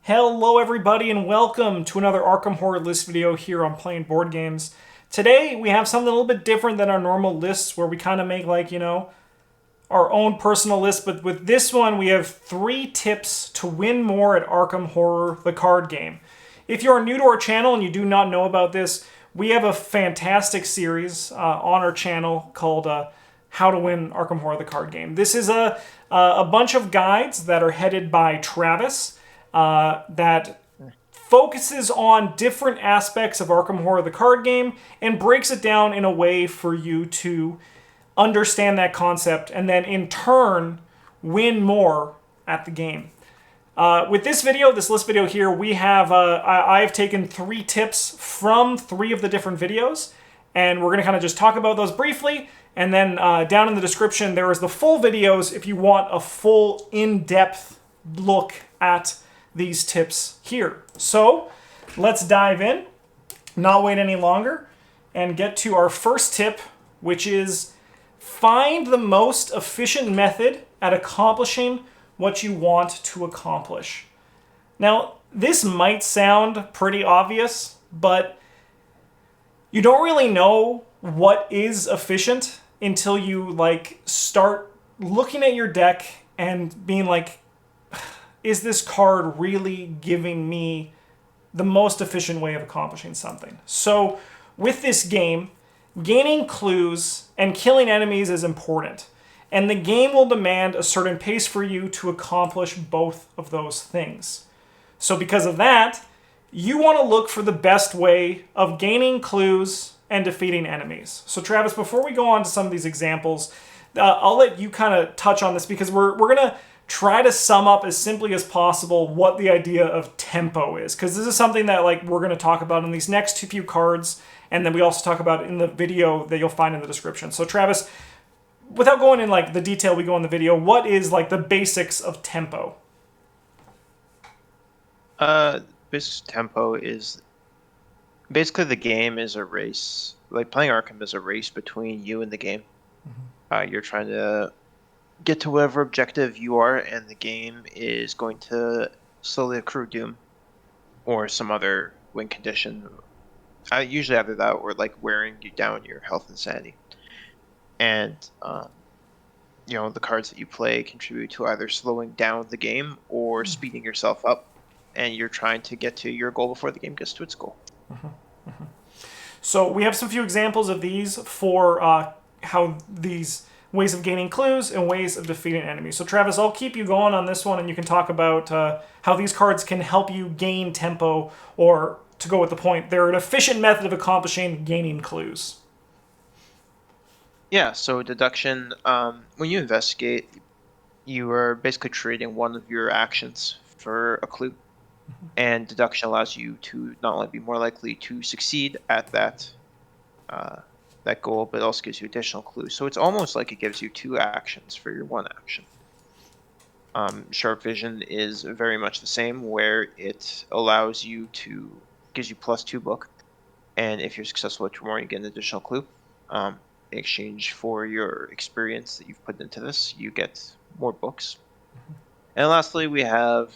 Hello everybody and welcome to another Arkham Horror list video here on Playing Board Games. Today we have something a little bit different than our normal lists where we kind of make our own personal list, but with this one we have 3 tips to win more at Arkham Horror, the card game. If you are new to our channel and you do not know about this, we have a fantastic series on our channel called How to Win Arkham Horror, the card game. This is a bunch of guides that are headed by Travis, that focuses on different aspects of Arkham Horror, the card game, and breaks it down in a way for you to understand that concept and then in turn win more at the game. With this video, this list video here, we have I have taken 3 tips from 3 of the different videos, and we're going to kind of just talk about those briefly. And then down in the description there is the full videos if you want a full in-depth look at these tips here. So let's dive in, not wait any longer, and get to our first tip, which is find the most efficient method at accomplishing what you want to accomplish. Now, this might sound pretty obvious, but you don't really know what is efficient until you start looking at your deck and being like, is this card really giving me the most efficient way of accomplishing something? So with this game, gaining clues and killing enemies is important, and the game will demand a certain pace for you to accomplish both of those things. So because of that, you want to look for the best way of gaining clues and defeating enemies. So Travis, before we go on to some of these examples, I'll let you kind of touch on this because we're going to try to sum up as simply as possible what the idea of tempo is, because this is something that we're going to talk about in these next few cards, and then we also talk about it in the video that you'll find in the description. So Travis, without going in the detail we go in the video, what is the basics of tempo? Basic tempo is basically the game is a race. Like playing Arkham is a race between you and the game. You're trying to get to whatever objective you are, and the game is going to slowly accrue doom or some other win condition. Usually either that or wearing you down your health and sanity. And the cards that you play contribute to either slowing down the game or speeding yourself up, and you're trying to get to your goal before the game gets to its goal. So we have some few examples of these for how these ways of gaining clues and ways of defeating enemies. So Travis, I'll keep you going on this one, and you can talk about how these cards can help you gain tempo, or to go with the point, they're an efficient method of accomplishing gaining clues. Yeah, so deduction, when you investigate, you are basically trading one of your actions for a clue. And deduction allows you to not only be more likely to succeed at that goal, but it also gives you additional clues. So it's almost like it gives you 2 actions for your 1 action. Sharp vision is very much the same, where it allows you gives you +2 book, and if you're successful at 2 more, you get an additional clue. In exchange for your experience that you've put into this, you get more books. And lastly, we have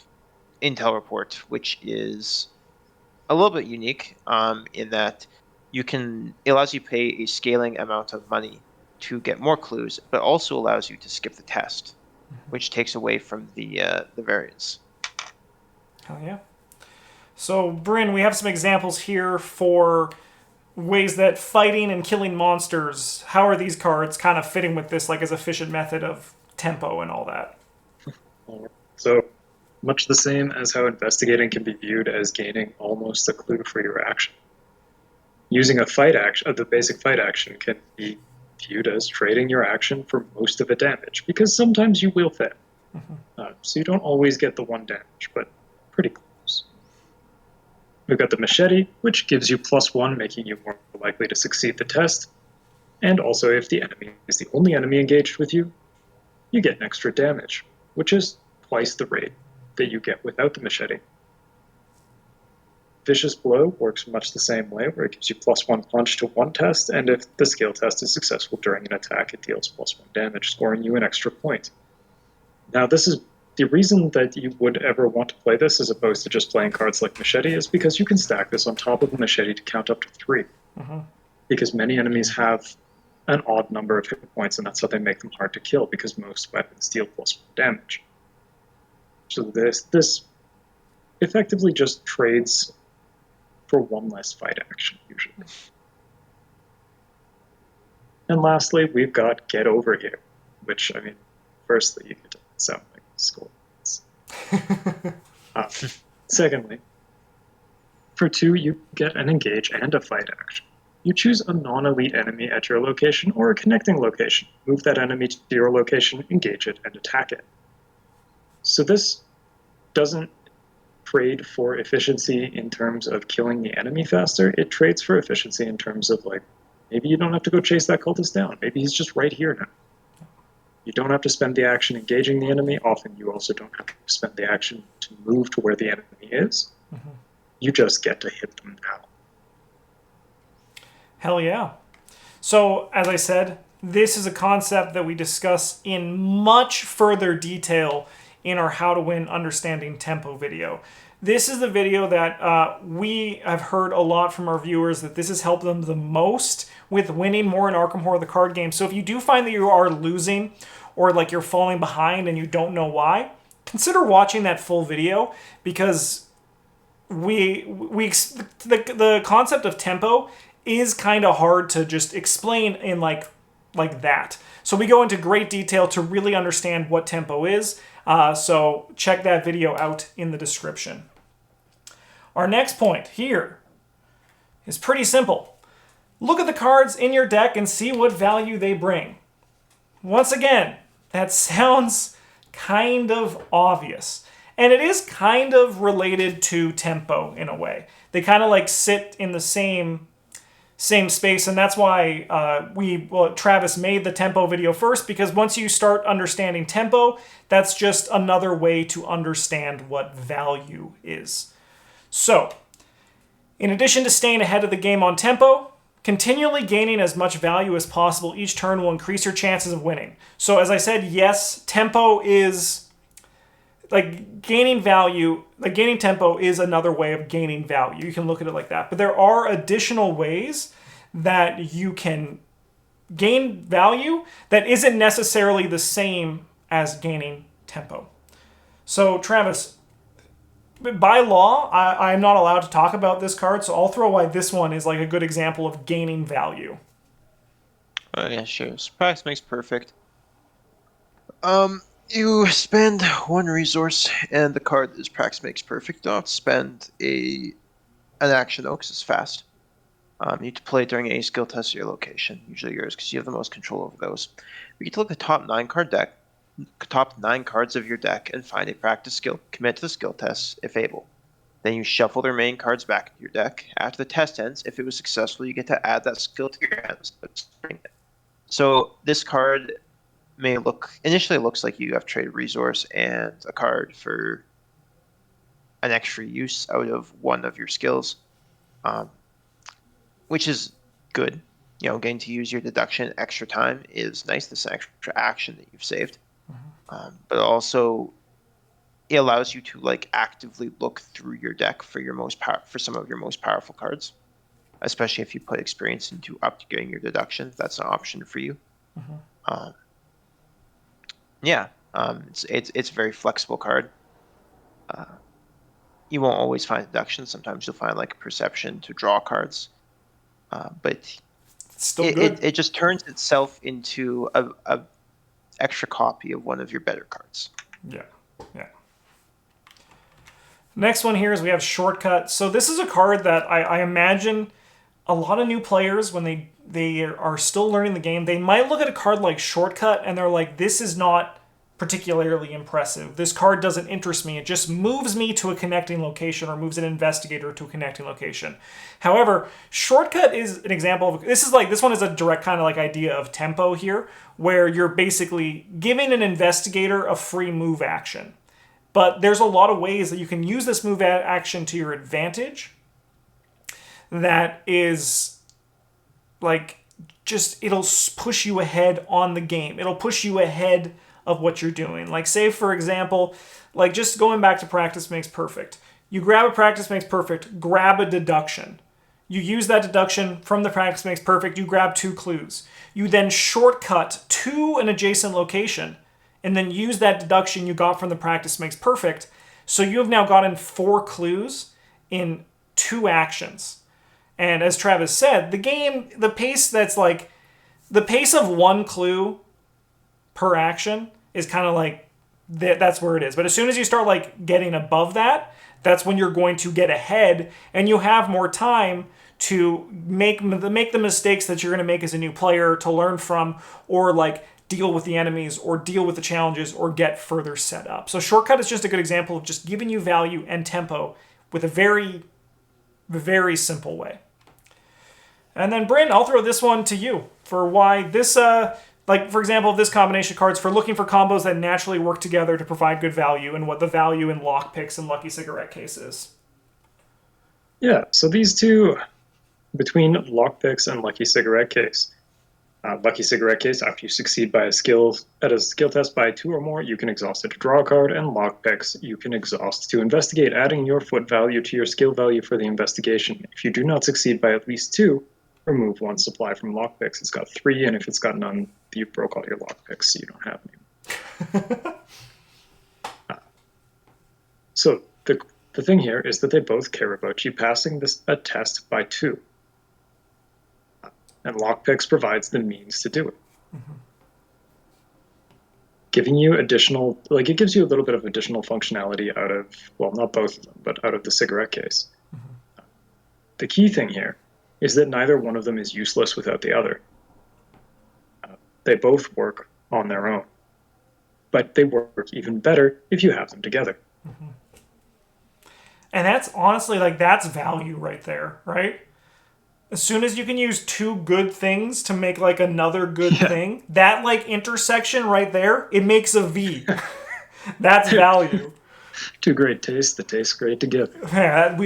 Intel Report, which is a little bit unique in that it allows you to pay a scaling amount of money to get more clues, but also allows you to skip the test, which takes away from the variance. Hell yeah. So Bryn, we have some examples here for ways that fighting and killing monsters, how are these cards kind of fitting with this as efficient method of tempo and all that? So much the same as how investigating can be viewed as gaining almost a clue for your action. Using a fight action, the basic fight action, can be viewed as trading your action for most of a damage, because sometimes you will fail. So you don't always get the 1 damage, but pretty close. We've got the machete, which gives you +1, making you more likely to succeed the test. And also, if the enemy is the only enemy engaged with you, you get an extra damage, which is twice the rate that you get without the machete. Vicious Blow works much the same way, where it gives you +1 punch to 1 test, and if the skill test is successful during an attack, it deals +1 damage, scoring you an extra point. Now, this is the reason that you would ever want to play this as opposed to just playing cards like Machete is because you can stack this on top of a Machete to count up to 3. Because many enemies have an odd number of hit points, and that's how they make them hard to kill, because most weapons deal +1 damage. So this effectively just trades for 1 less fight action, usually. And lastly, we've got Get Over Here, which, I mean, firstly, you get to sound like school. Secondly, for 2, you get an engage and a fight action. You choose a non-elite enemy at your location or a connecting location. Move that enemy to your location, engage it, and attack it. So this doesn't trade for efficiency in terms of killing the enemy faster. It trades for efficiency in terms of, like, maybe you don't have to go chase that cultist down. Maybe he's just right here now. You don't have to spend the action engaging the enemy. Often you also don't have to spend the action to move to where the enemy is. You just get to hit them now. Hell yeah. So, as I said, this is a concept that we discuss in much further detail in our How to Win Understanding Tempo video. This is the video that we have heard a lot from our viewers that this has helped them the most with winning more in Arkham Horror the card game. So if you do find that you are losing or like you're falling behind and you don't know why, consider watching that full video, because the concept of tempo is kind of hard to just explain in like that. So we go into great detail to really understand what tempo is. So check that video out in the description. Our next point here is pretty simple. Look at the cards in your deck and see what value they bring. Once again, that sounds kind of obvious. And it is kind of related to tempo in a way. They kind of like sit in the same space, and that's why Travis made the tempo video first, because once you start understanding tempo, that's just another way to understand what value is. So, in addition to staying ahead of the game on tempo, continually gaining as much value as possible each turn will increase your chances of winning. So as I said, yes, tempo is like gaining value, like gaining tempo is another way of gaining value. You can look at it like that. But there are additional ways that you can gain value that isn't necessarily the same as gaining tempo. So Travis, by law, I'm not allowed to talk about this card, so I'll throw why this one is like a good example of gaining value. Oh yeah, sure. Surprise makes perfect. You spend 1 resource, and the card is Prax Makes Perfect. You don't have to spend an action though, because it's fast. You need to play it during any skill test at your location, usually yours, because you have the most control over those. We get to look at the top 9 cards of your deck and find a practice skill. Commit to the skill test if able. Then you shuffle the remaining cards back into your deck. After the test ends, if it was successful, you get to add that skill to your hands. So this card initially looks like you have traded resource and a card for an extra use out of one of your skills, which is good. You know, getting to use your deduction extra time is nice. This extra action that you've saved, but also it allows you to like actively look through your deck for some of your most powerful cards, especially if you put experience into upgrading your deduction. That's an option for you. It's a very flexible card. You won't always find deduction. Sometimes you'll find like perception to draw cards, but it's still good. It just turns itself into a extra copy of one of your better cards. Yeah. Next one here is we have Shortcut. So this is a card that I imagine a lot of new players, when they are still learning the game, they might look at a card like Shortcut and they're like, this is not particularly impressive. This card doesn't interest me. It just moves me to a connecting location or moves an investigator to a connecting location. However, Shortcut is an example of, this one is a direct kind of like idea of tempo here, where you're basically giving an investigator a free move action. But there's a lot of ways that you can use this move action to your advantage. That is like, just, it'll push you ahead on the game. It'll push you ahead of what you're doing. Like, say, for example, like just going back to practice makes perfect. You grab a practice makes perfect, grab a deduction. You use that deduction from the practice makes perfect, you grab 2 clues. You then shortcut to an adjacent location and then use that deduction you got from the practice makes perfect. So you have now gotten 4 clues in 2 actions. And as Travis said, the game, the pace of 1 clue per action is kind of like, that's where it is. But as soon as you start like getting above that, that's when you're going to get ahead and you have more time to make the mistakes that you're going to make as a new player, to learn from, or like deal with the enemies or deal with the challenges or get further set up. So shortcut is just a good example of just giving you value and tempo with a very, very simple way. And then Bryn, I'll throw this one to you for why this, like for example, this combination of cards for looking for combos that naturally work together to provide good value and what the value in lockpicks and Lucky Cigarette Case is. Yeah, so these two, between lockpicks and Lucky Cigarette Case. Lucky Cigarette Case, after you succeed by a skill test by 2 or more, you can exhaust it to draw a card, and lockpicks you can exhaust to investigate, adding your foot value to your skill value for the investigation. If you do not succeed by at least 2, remove 1 supply from lockpicks. It's got 3, and if it's got none, you broke all your lockpicks, so you don't have any. So the thing here is that they both care about you passing a test by 2. And lockpicks provides the means to do it. Mm-hmm. Giving you additional, it gives you a little bit of additional functionality out of, well, not both of them, but out of the cigarette case. Mm-hmm. The key thing here is that neither one of them is useless without the other. They both work on their own, but they work even better if you have them together. Mm-hmm. And that's honestly, that's value right there, right? As soon as you can use 2 good things to make another good thing, that intersection right there, it makes a V. That's value. 2 great tastes that taste great together. Yeah, if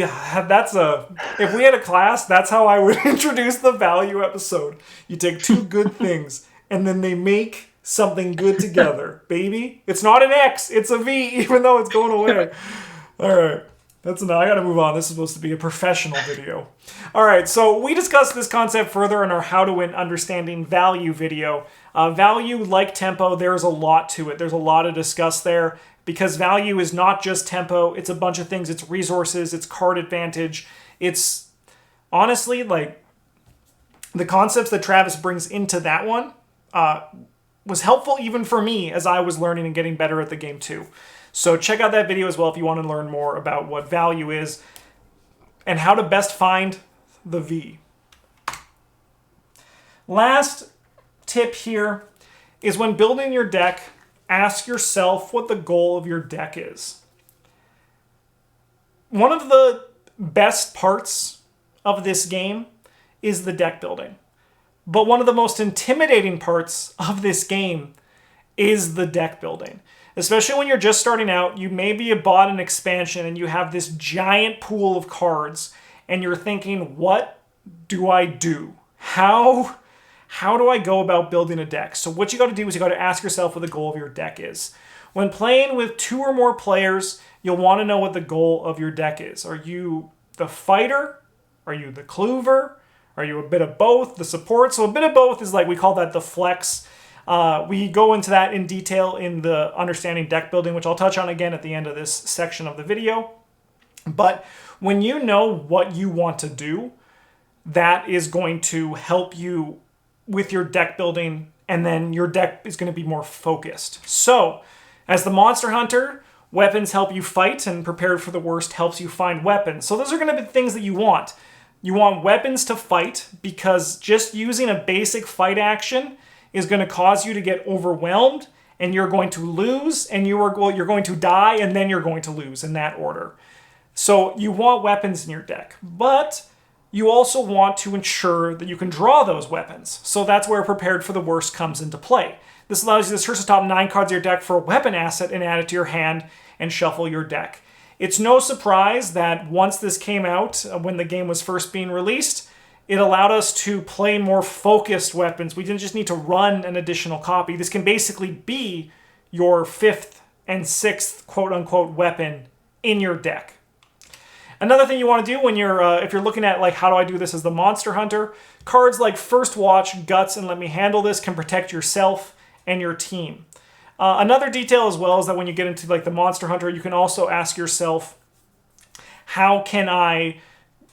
we had a class, that's how I would introduce the value episode. You take 2 good things and then they make something good together, baby. It's not an X, it's a V, even though it's going away. All right. That's enough. I gotta move on. This is supposed to be a professional video. All right, so we discussed this concept further in our How to Win Understanding Value video. Value, like tempo, there's a lot to it. There's a lot to discuss there because value is not just tempo. It's a bunch of things. It's resources. It's card advantage. It's honestly the concepts that Travis brings into that one was helpful even for me as I was learning and getting better at the game too. So check out that video as well if you want to learn more about what value is and how to best find the V. Last tip here is when building your deck, ask yourself what the goal of your deck is. One of the best parts of this game is the deck building. But one of the most intimidating parts of this game is the deck building. Especially when you're just starting out, you maybe bought an expansion and you have this giant pool of cards and you're thinking, what do I do? How do I go about building a deck? So what you got to do is you got to ask yourself what the goal of your deck is. When playing with 2 or more players, you'll want to know what the goal of your deck is. Are you the fighter? Are you the clover? Are you a bit of both? The support? So a bit of both is we call that the flex. We go into that in detail in the Understanding Deck Building, which I'll touch on again at the end of this section of the video. But when you know what you want to do, that is going to help you with your deck building, and then your deck is going to be more focused. So, as the monster hunter, weapons help you fight, and prepared for the worst helps you find weapons. So those are going to be things that you want. You want weapons to fight, because just using a basic fight action is going to cause you to get overwhelmed, and you're going to lose, and you're going to die, and then you're going to lose in that order. So you want weapons in your deck, but you also want to ensure that you can draw those weapons. So that's where Prepared for the Worst comes into play. This allows you to search the top 9 cards of your deck for a weapon asset and add it to your hand and shuffle your deck. It's no surprise that once this came out, when the game was first being released, it allowed us to play more focused weapons. We didn't just need to run an additional copy. This can basically be your 5th and 6th quote-unquote weapon in your deck. Another thing you want to do when you're, if you're looking at like how do I do this as the monster hunter, cards like First Watch, Guts, and Let Me Handle This can protect yourself and your team. Another detail as well is that when you get into like the monster hunter, you can also ask yourself, how can I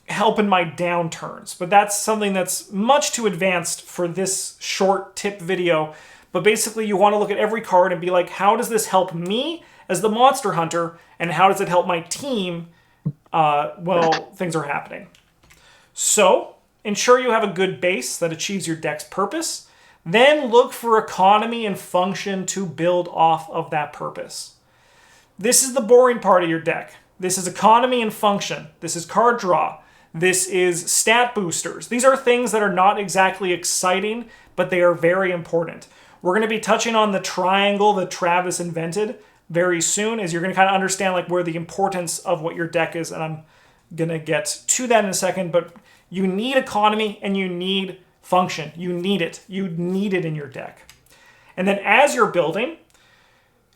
help in my downturns? But that's something that's much too advanced for this short tip video. But basically you want to look at every card and be like, how does this help me as the monster hunter, and how does it help my team while things are happening? So ensure you have a good base that achieves your deck's purpose. Then look for economy and function to build off of that purpose. This is the boring part of your deck. This is economy and function. This is card draw. This is stat boosters. These are things that are not exactly exciting, but they are very important. We're going to be touching on the triangle that Travis invented very soon, as you're going to kind of understand like where the importance of what your deck is, and I'm going to get to that in a second, but you need economy and you need function. You need it. You need it in your deck. And then as you're building,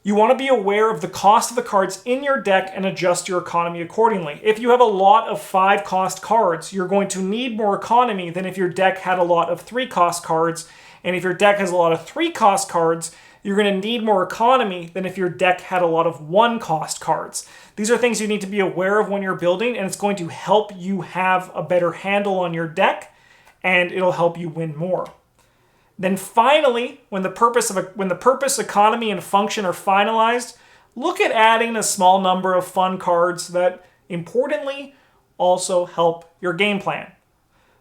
you want to be aware of the cost of the cards in your deck and adjust your economy accordingly. If you have a lot of 5-cost cards, you're going to need more economy than if your deck had a lot of 3-cost cards. And if your deck has a lot of 3-cost cards, you're going to need more economy than if your deck had a lot of 1-cost cards. These are things you need to be aware of when you're building, and it's going to help you have a better handle on your deck, and it'll help you win more. Then finally, when the purpose, economy, and function are finalized, look at adding a small number of fun cards that, importantly, also help your game plan.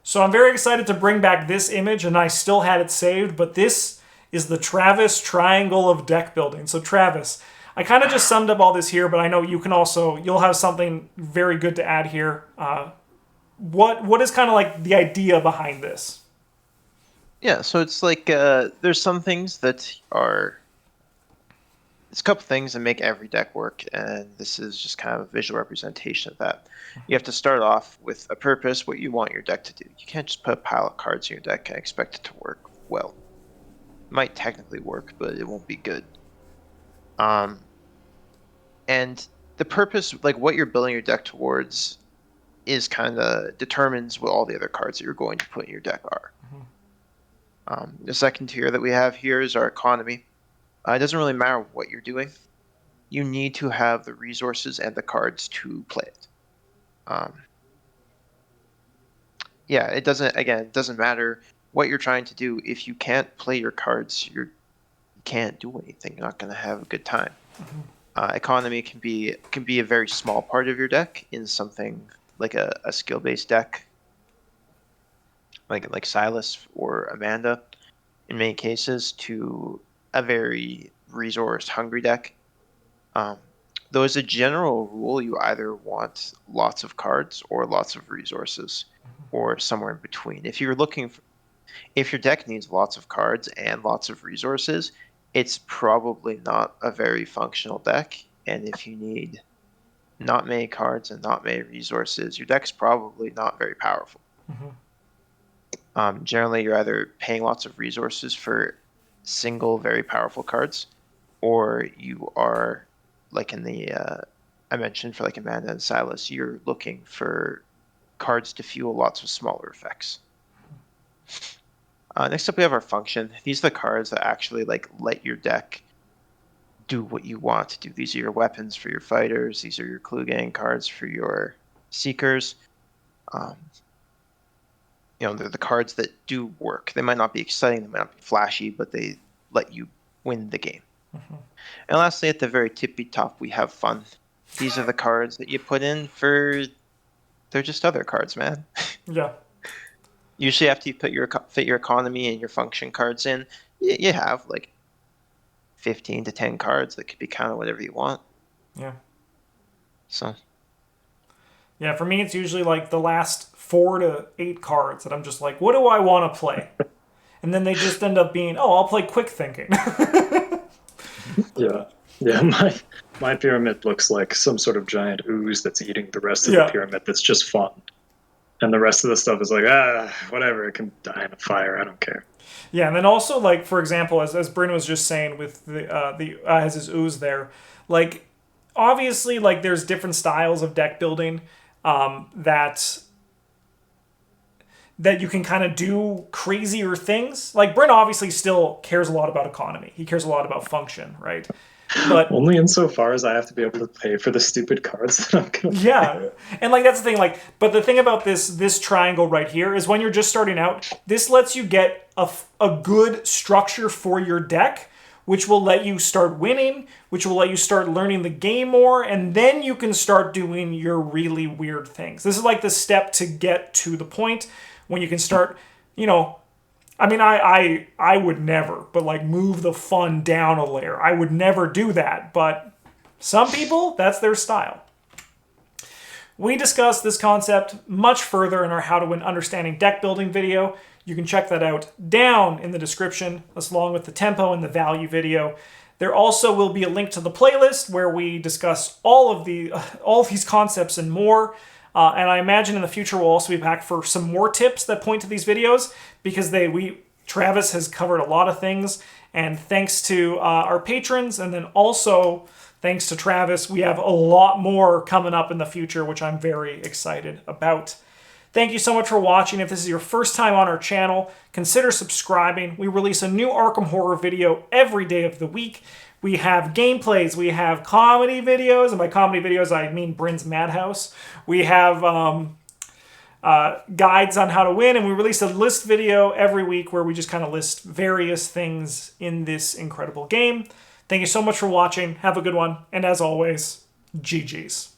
So I'm very excited to bring back this image, and I still had it saved, but this is the Travis triangle of deck building. So Travis, I kind of just summed up all this here, but I know you can also, you'll have something very good to add here. What is kind of like the idea behind this? Yeah, so it's like there's some things that are. There's a couple things that make every deck work, and this is just kind of a visual representation of that. You have to start off with a purpose, what you want your deck to do. You can't just put a pile of cards in your deck and expect it to work well. It might technically work, but it won't be good. And the purpose, like what you're building your deck towards, is kind of determines what all the other cards that you're going to put in your deck are. The second tier that we have here is our economy. It doesn't really matter what you're doing. You need to have the resources and the cards to play it. It doesn't matter what you're trying to do. If you can't play your cards, you can't do anything. You're not going to have a good time. Economy can be a very small part of your deck in something like a skill-based deck, like Silas or Amanda, in many cases, to a very resource-hungry deck. Though as a general rule, you either want lots of cards or lots of resources, or somewhere in between. If your deck needs lots of cards and lots of resources, it's probably not a very functional deck. And if you need not many cards and not many resources, your deck's probably not very powerful. Generally, you're either paying lots of resources for single, very powerful cards, or you are, like in the I mentioned for like Amanda and Silas, you're looking for cards to fuel lots of smaller effects. Next up, we have our function. These are the cards that actually like let your deck do what you want to do. These are your weapons for your fighters. These are your clue gang cards for your seekers. They're the cards that do work. They might not be exciting, they might not be flashy, but they let you win the game. And lastly, at the very tippy top, we have fun. These are the cards that you put in for. They're just other cards, man. Yeah. Usually, after you fit your economy and your function cards in, you have like 15 to 10 cards that could be kind of whatever you want. Yeah. So. Yeah, for me, it's usually like the last 4 to 8 cards that I'm just like, what do I want to play? And then they just end up being, I'll play quick thinking. Yeah. My pyramid looks like some sort of giant ooze that's eating the rest of the pyramid. That's just fun, And the rest of the stuff is like, whatever, it can die in a fire, I don't care. Yeah, and then also, like, for example, as Bryn was just saying with the as his ooze there, like, obviously, like, there's different styles of deck building that you can kind of do crazier things. Like, Bryn obviously still cares a lot about economy. He cares a lot about function, right? But only insofar as I have to be able to pay for the stupid cards that I'm gonna play. yeah, and like that's the thing. Like, but the thing about this triangle right here is when you're just starting out, this lets you get a good structure for your deck, which will let you start winning, which will let you start learning the game more, and then you can start doing your really weird things. This is like the step to get to the point when you can start, you know. I mean, I would never, but like move the fun down a layer. I would never do that, but some people, that's their style. We discussed this concept much further in our How to Win Understanding Deck Building video. You can check that out down in the description, along with the tempo and the value video. There also will be a link to the playlist where we discuss all of these concepts and more. And I imagine in the future we'll also be back for some more tips that point to these videos because Travis has covered a lot of things. And thanks to our patrons, and then also thanks to Travis, we have a lot more coming up in the future, which I'm very excited about. Thank you so much for watching. If this is your first time on our channel, consider subscribing. We release a new Arkham Horror video every day of the week. We have gameplays, we have comedy videos, and by comedy videos I mean Bryn's Madhouse. We have guides on how to win, and we release a list video every week where we just kind of list various things in this incredible game. Thank you so much for watching. Have a good one, and as always, GG's.